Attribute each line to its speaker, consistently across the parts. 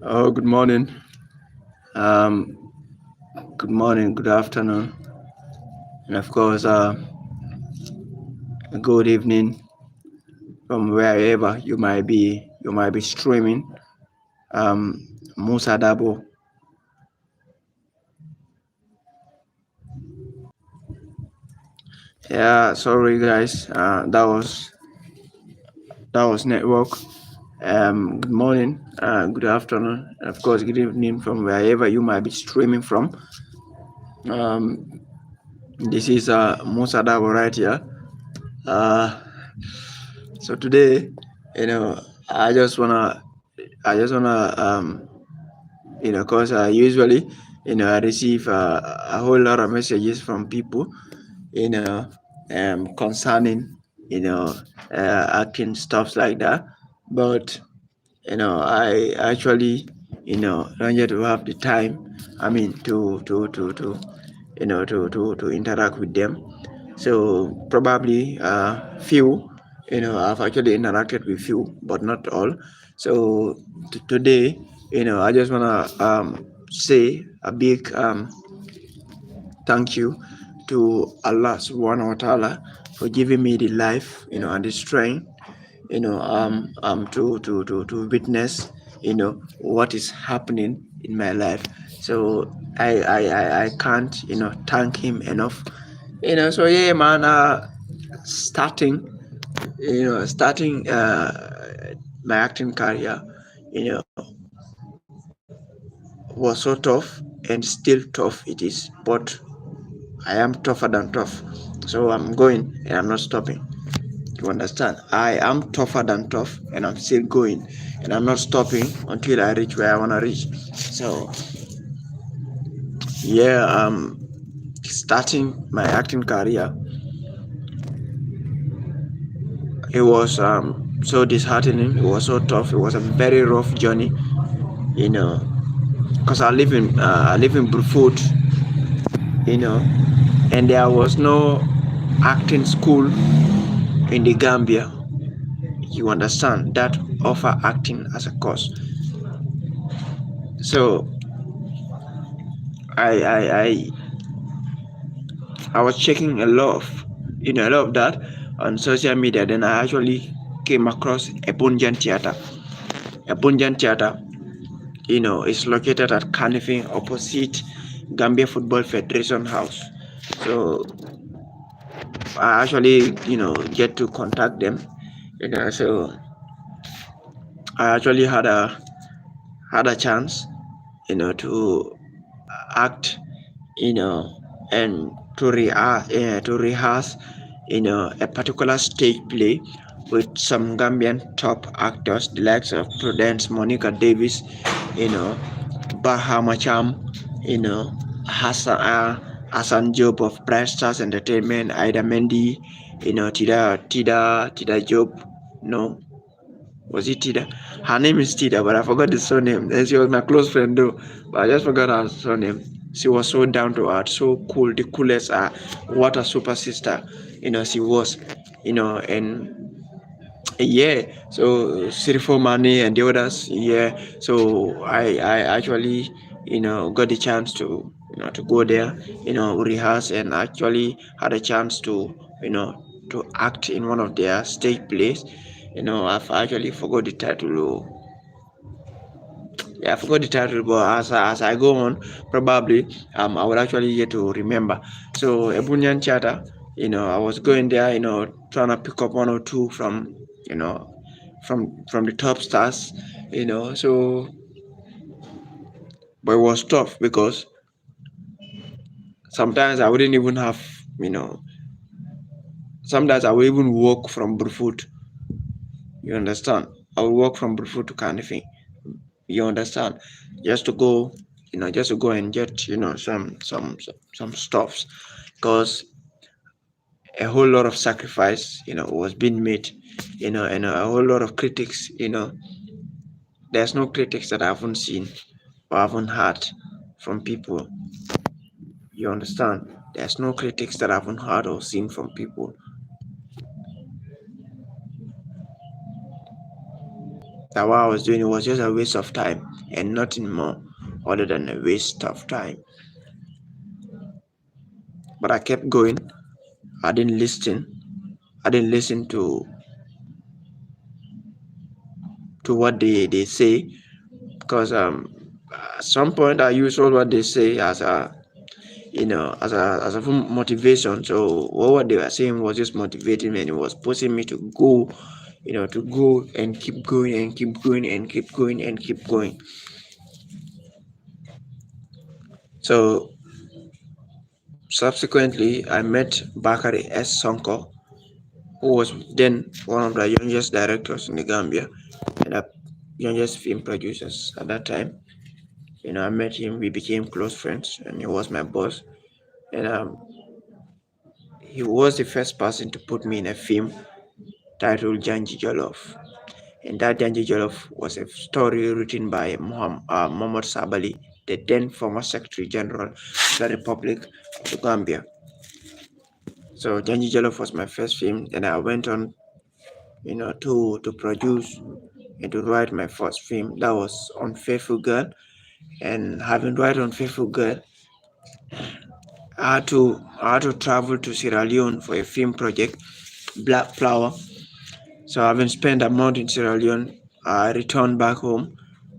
Speaker 1: Oh, good morning. Um, Good morning, good afternoon, and of course, good evening from wherever you might be streaming. Musa Dabo. Yeah, sorry guys. That was network. Good morning, good afternoon, and of course, good evening from wherever you might be streaming from. Um, this is Musa Dabo right here. Uh, so today, you know, I just wanna, I just wanna because usually I receive a whole lot of messages from people concerning acting stuff like that, but I actually don't get to have the time, I mean, to interact with them. So probably few, I've actually interacted with few, but not all. So today, I just wanna say a big thank you to Allah Subhanahu wa Taala for giving me the life, and the strength, to witness, what is happening in my life. So I can't, thank Him enough. So yeah, man. Starting my acting career, was so tough, and still tough it is. But I am tougher than tough. So I'm going and I'm not stopping. You understand? I am tougher than tough and I'm still going and I'm not stopping until I reach where I want to reach. So, yeah, starting my acting career, it was so disheartening. It was so tough. It was a very rough journey, you know, because I live in Brufut, you know, and there was no acting school in the Gambia. You understand, that offer acting as a course. So I I I I was checking a lot of that on social media. Then I actually came across Ebunjan Theater. Ebunjan Theater, is located at Kanifing opposite Gambia Football Federation House. So I actually, get to contact them. So I actually had a chance, to act, and to rehearse, a particular stage play with some Gambian top actors, the likes of Prudence, Monica Davis, Bahama Cham, Hassan Job of Bright Stars Entertainment, Ida Mendy, Tida Job, no, was it Tida? Her name is Tida, but I forgot the surname. And she was my close friend though, but I just forgot her surname. She was so down to earth, so cool, the coolest. What a super sister, she was, and yeah. So Sirifo Mani and the others, yeah. So I actually, got the chance to go there, rehearse, and actually had a chance to act in one of their stage plays. I've actually forgot the title. Yeah, I forgot the title, but as I go on, probably I will actually get to remember. So Ebunyan Theater, I was going there, trying to pick up one or two from, from the top stars, so but it was tough because sometimes I wouldn't even have, sometimes I would even walk from Brufut. You understand? I would walk from Brufut to Kanifing. You understand? Just to go, just to go and get, some stuffs, because a whole lot of sacrifice, was being made, and a whole lot of critics, there's no critics that I haven't seen or haven't heard from people. You understand? There's no critics that I haven't heard or seen from people. that what I was doing was just a waste of time and nothing more other than a waste of time. But I kept going. I didn't listen. I didn't listen to what they say, because at some point I use all what they say as a, as a form of motivation. So what they were saying was just motivating me, and it was pushing me to go, to go and keep going and keep going and keep going and keep going. So subsequently, I met Bakari S. Sonko, who was then one of the youngest directors in the Gambia and the youngest film producers at that time. I met him, we became close friends, and he was my boss. And he was the first person to put me in a film titled Janji Jollof. And that Janji Jollof was a story written by Muhammad Sabali, the then former Secretary General of the Republic of the Gambia. So Janji Jollof was my first film, and I went on, to produce and to write my first film. That was Unfaithful Girl. And having written Unfaithful Girl, I had to travel to Sierra Leone for a film project, Black Flower. So having spent a month in Sierra Leone, I returned back home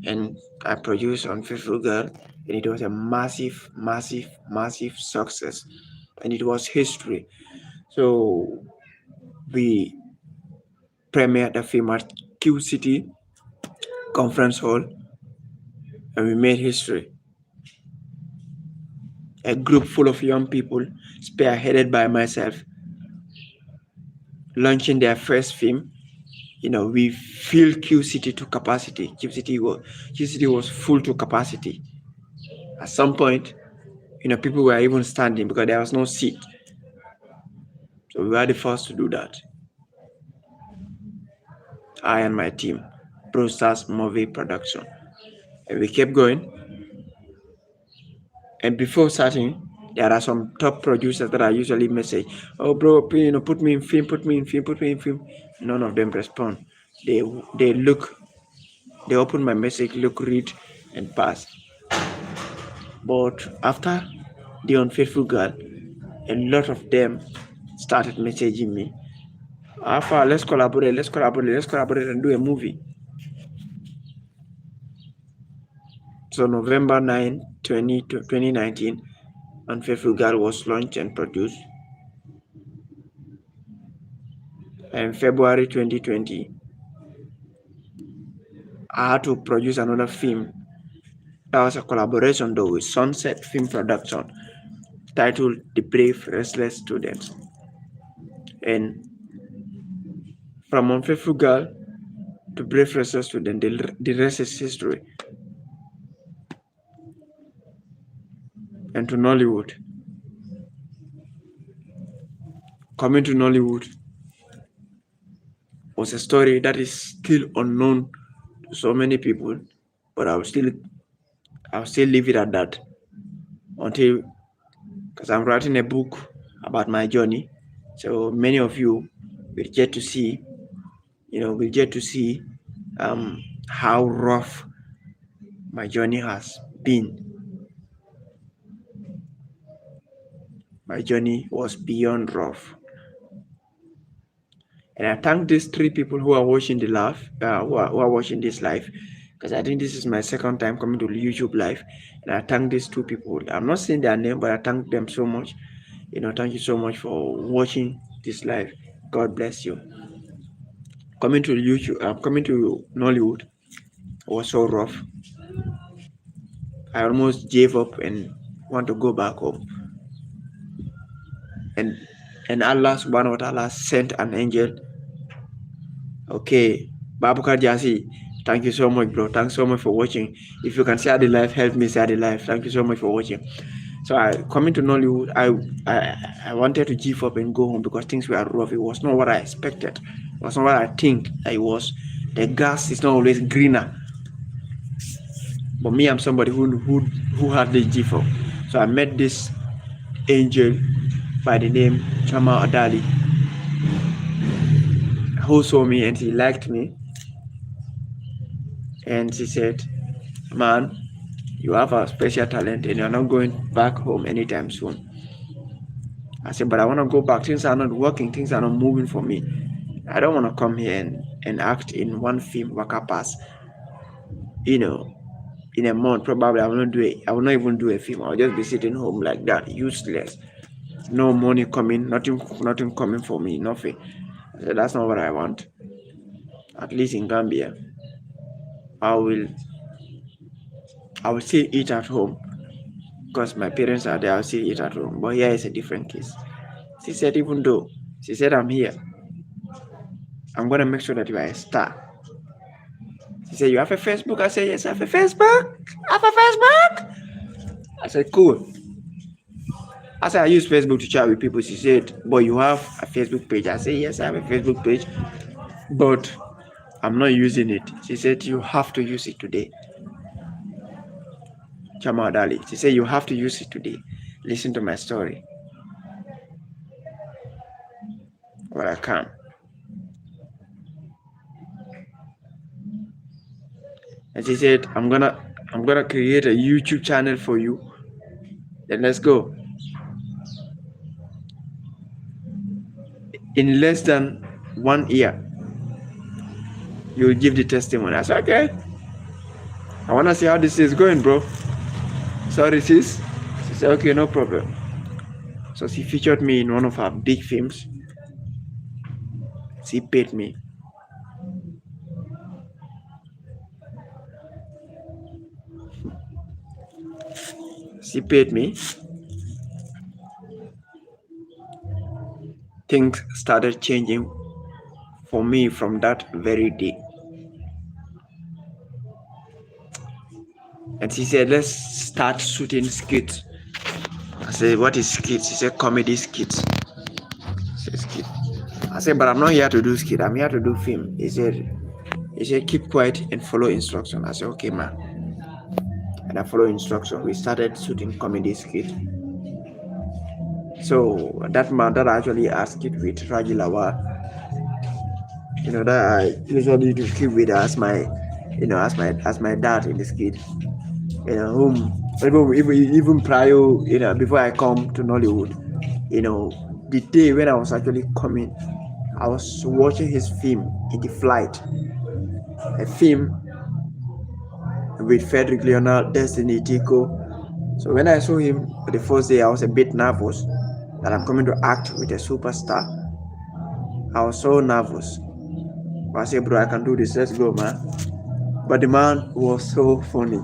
Speaker 1: and I produced Unfaithful Girl, and it was a massive, massive, massive success, and it was history. So we premiered the film at Q City Conference Hall, and we made history. A group full of young people, spearheaded by myself, launching their first film. We filled Q City to capacity. Q City was full to capacity. At some point, people were even standing because there was no seat. So we were the first to do that. I and my team, Pro Stars Movie Production. And we kept going. And before starting, there are some top producers that I usually message. Oh, bro, put me in film, put me in film, put me in film. None of them respond. They look, they open my message, look, read, and pass. But after The Unfaithful Girl, a lot of them started messaging me. Alpha, let's collaborate and do a movie. So November 9, 2019, Unfaithful Girl was launched and produced. And February 2020, I had to produce another film. That was a collaboration though with Sunset Film Production, titled The Brave Restless Students. And from Unfaithful Girl to Brave Restless Student, the rest is history. And to Nollywood. Coming to Nollywood was a story that is still unknown to so many people, but I'll still leave it at that until, because I'm writing a book about my journey. So many of you will get to see, how rough my journey has been. My journey was beyond rough. And I thank these 3 people who are watching the live, who are watching this live, because I think this is my second time coming to YouTube live. And I thank these 2 people. I'm not saying their name, but I thank them so much. Thank you so much for watching this live. God bless you. Coming to YouTube, coming to Nollywood was so rough. I almost gave up and want to go back home. And Allah subhanahu wa ta'ala sent an angel. Okay, Babukar Jasi, thank you so much, bro. Thanks so much for watching. If you can share the live, help me share the live. Thank you so much for watching. So coming to Nollywood, I wanted to give up and go home because things were rough. It was not what I expected. It was not what I think it was. The grass is not always greener. But me, I'm somebody who hardly give up. So I met this angel by the name Chama Adali, who saw me and he liked me. And she said, man, you have a special talent and you're not going back home anytime soon. I said, but I want to go back. Things are not working, things are not moving for me. I don't want to come here and act in one film, Waka Pass. In a month, probably I will not do it. I will not even do a film. I'll just be sitting home like that, useless. No money coming, nothing coming for me, nothing. I said, that's not what I want. At least in Gambia, I will still eat at home because my parents are there. I'll still eat at home. But here is a different case. She said, even though she said I'm here, I'm gonna make sure that you are a star. She said, you have a Facebook? I said, yes, I have a Facebook. I have a Facebook. I said, cool. I said, I use Facebook to chat with people. She said, but you have a Facebook page? I said, yes, I have a Facebook page, but I'm not using it. She said, you have to use it today. Chama Dali. She said, you have to use it today. Listen to my story. But I can't. And she said, I'm gonna create a YouTube channel for you. Then let's go. In less than 1 year, you'll give the testimony. I said, okay. I wanna see how this is going, bro. Sorry, sis. She said, okay, no problem. So she featured me in one of her big films. She paid me. She paid me. Things started changing for me from that very day. And she said, let's start shooting skits. I said, what is skits? She said, comedy skits. I said, but I'm not here to do skit. I'm here to do film. He said, keep quiet and follow instruction. I said, okay, man. And I followed instruction. We started shooting comedy skit. So that man that I actually asked it with Rajilawa, that I usually do skit with as my dad in the skit. Whom even prior, before I come to Nollywood, the day when I was actually coming, I was watching his film in the flight. A film with Frederick Leonard, Destiny Tico. So when I saw him the first day, I was a bit nervous that I'm coming to act with a superstar. I was so nervous. But I said, bro, I can do this. Let's go, man. But the man was so funny.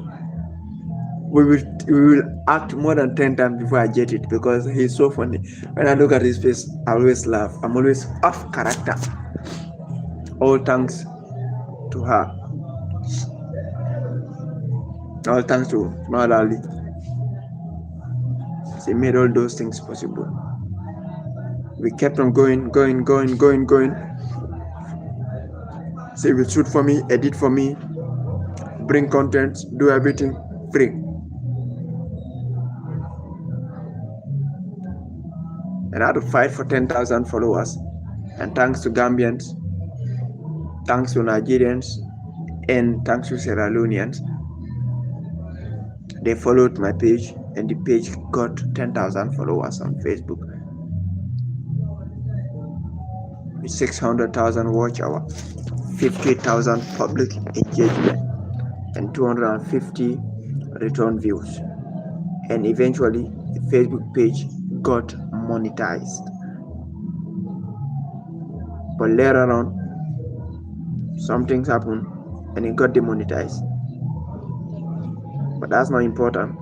Speaker 1: We will act more than 10 times before I get it because he's so funny. When I look at his face, I always laugh. I'm always off character. All thanks to her. All thanks to Madali. She made all those things possible. We kept on going. She will shoot for me, edit for me, bring content, do everything free. And I had to fight for 10,000 followers. And thanks to Gambians, thanks to Nigerians, and thanks to Sierra Leoneans, they followed my page, and the page got 10,000 followers on Facebook. With 600,000 watch hour, 50,000 public engagement, and 250 return views. And eventually, the Facebook page got monetized. But later on, some things happened and it got demonetized. But that's not important.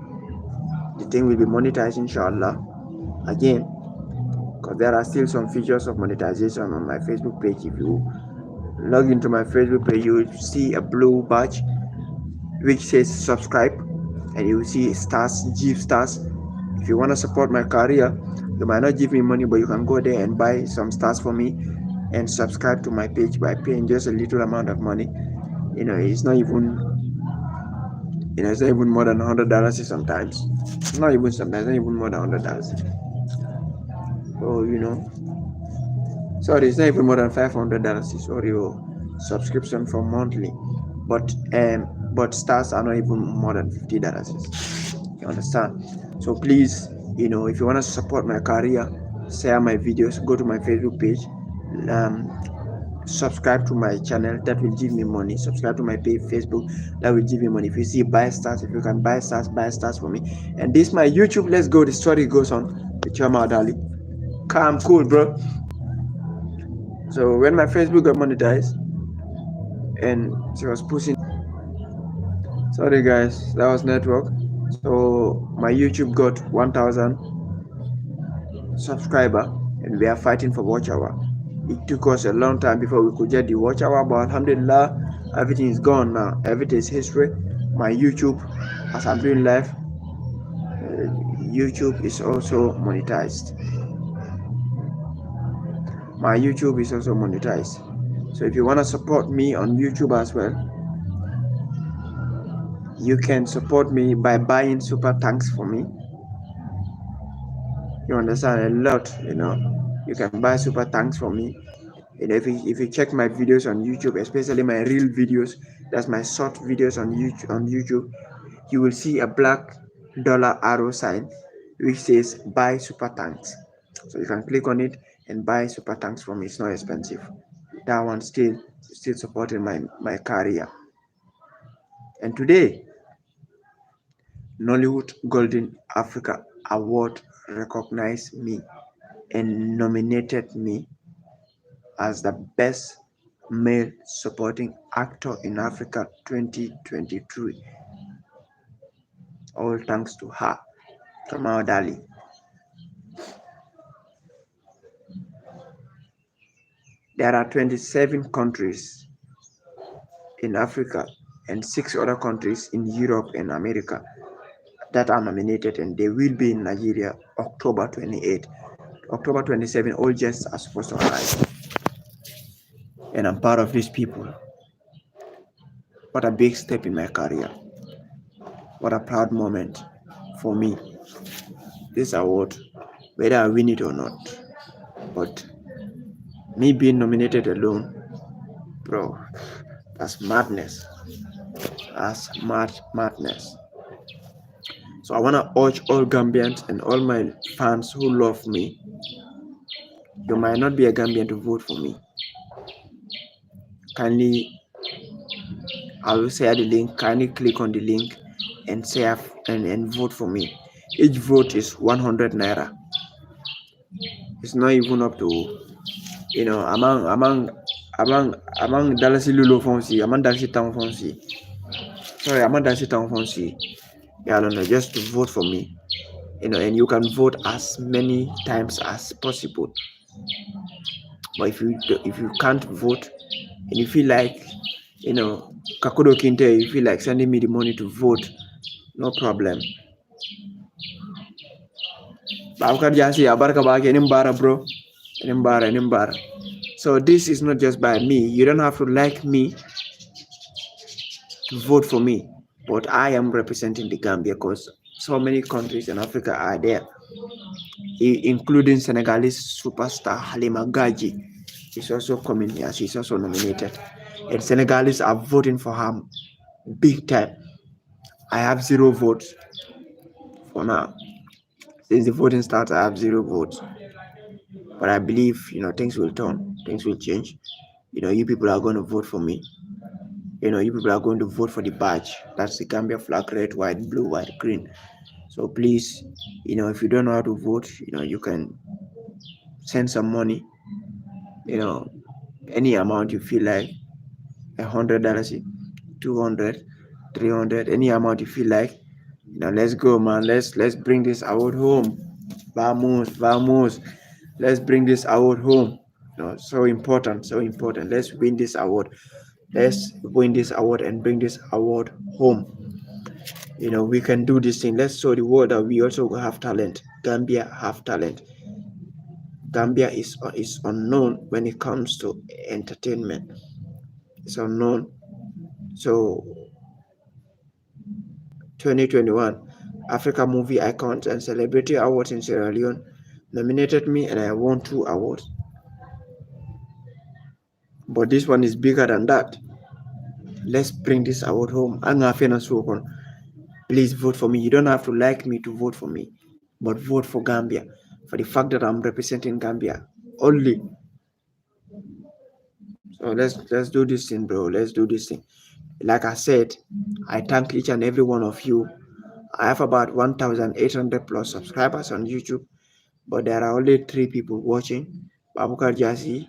Speaker 1: The thing will be monetized, inshallah, again, because there are still some features of monetization on my Facebook page. If you log into my Facebook page, you will see a blue badge which says subscribe, and you will see stars, give stars. If you want to support my career, you might not give me money, but you can go there and buy some stars for me and subscribe to my page by paying just a little amount of money. It's not even more than $100 sometimes. Not even more than $100. So, sorry, it's not even more than $500. Sorry, your subscription for monthly. but stars are not even more than $50. You understand? So please, if you want to support my career, share my videos, go to my Facebook page, um, subscribe to my channel, that will give me money. Subscribe to my page Facebook, that will give me money. If you see buy stars, if you can buy stars for me. And this my YouTube, let's go, the story goes on with Chama Dali. Calm, cool, bro. So when my Facebook got monetized and she was pushing, sorry guys, that was network. So my YouTube got 1,000 subscriber and we are fighting for watch hour. It took us a long time before we could get the watch hour, but alhamdulillah, everything is gone now. Everything is history. My YouTube, as I'm doing live, YouTube is also monetized. My YouTube is also monetized. So if you want to support me on YouTube as well, you can support me by buying super tanks for me. You understand? A lot, you can buy super tanks for me. And if you check my videos on YouTube, especially my real videos, that's my short videos on YouTube, you will see a black dollar arrow sign which says buy super tanks. So you can click on it and buy super tanks for me. It's not expensive. That one still supporting my career. And today, Nollywood Golden Africa Award recognized me and nominated me as the best male supporting actor in Africa 2023. All thanks to her, Kamau Dali. There are 27 countries in Africa and 6 other countries in Europe and America that are nominated, and they will be in Nigeria October 28. October 27, all guests are supposed to arrive. And I'm part of these people. What a big step in my career. What a proud moment for me. This award, whether I win it or not. But me being nominated alone, bro, that's madness. That's madness. So I want to urge all Gambians and all my fans who love me, you might not be a Gambian to vote for me. Kindly, I will share the link. Kindly click on the link and share and vote for me. Each vote is 100 naira. It's not even up to, among Dallas Lulu Fonsi, among Dallas Town Fonsi. Sorry, among Dallas Town Fonsi. Yeah, I don't know, just to vote for me. And you can vote as many times as possible. But if you can't vote and you feel like, Kakudo Kinte, you feel like sending me the money to vote, no problem. Bro. So this is not just by me. You don't have to like me to vote for me, but I am representing the Gambia because so many countries in Africa are there, including Senegalese superstar Halima Gaji. She's also coming here. She's also nominated, and Senegalese are voting for her big time. I have 0 votes for now. Since the voting starts, I have 0 votes. But I believe, things will turn, things will change. You people are going to vote for me. You people are going to vote for the badge. That's the Gambia flag, red, white, blue, white, green. So please, if you don't know how to vote, you can send some money, any amount you feel like, $100, 200, 300, any amount you feel like. Let's go, man. Let's bring this award home. Vamos. Let's bring this award home. So important. Let's win this award. Let's win this award and bring this award home. We can do this thing. Let's show the world that we also have talent. Gambia have talent. Gambia is unknown when it comes to entertainment. It's unknown. So 2021 Africa Movie Icons and Celebrity Awards in Sierra Leone nominated me, and I won 2 awards. But this one is bigger than that. Let's bring this award home. Please vote for me. You don't have to like me to vote for me, but vote for Gambia, for the fact that I'm representing Gambia only. So let's do this thing, bro. Let's do this thing. Like I said, I thank each and every one of you. I have about 1,800 plus subscribers on YouTube, but there are only 3 people watching. Babukar Jasi,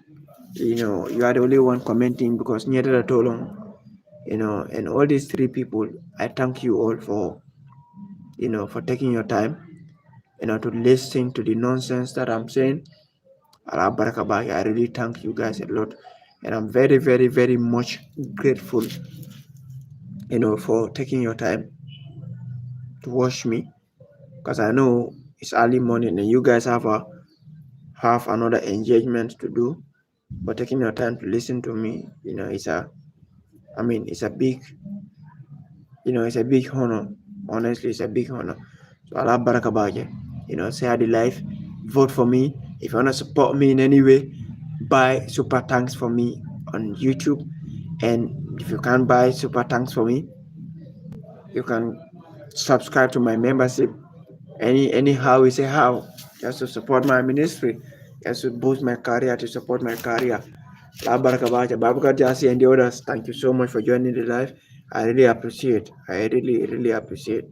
Speaker 1: you are the only one commenting because near the Tolong, and all these 3 people, I thank you all for taking your time, to listen to the nonsense that I'm saying. I really thank you guys a lot, and I'm very, very, very much grateful, for taking your time to watch me, because I know it's early morning and you guys have another engagement to do. But taking your time to listen to me, it's a big, it's a big honor. Honestly, it's a big honor. So Allah barakabaje. Say the life, vote for me. If you wanna support me in any way, buy super thanks for me on YouTube. And if you can't buy super thanks for me, you can subscribe to my membership. Anyhow we say how, just to support my ministry, just to boost my career, to support my career. Babakar Jasi and the others, thank you so much for joining the live. I really appreciate. I really, really appreciate.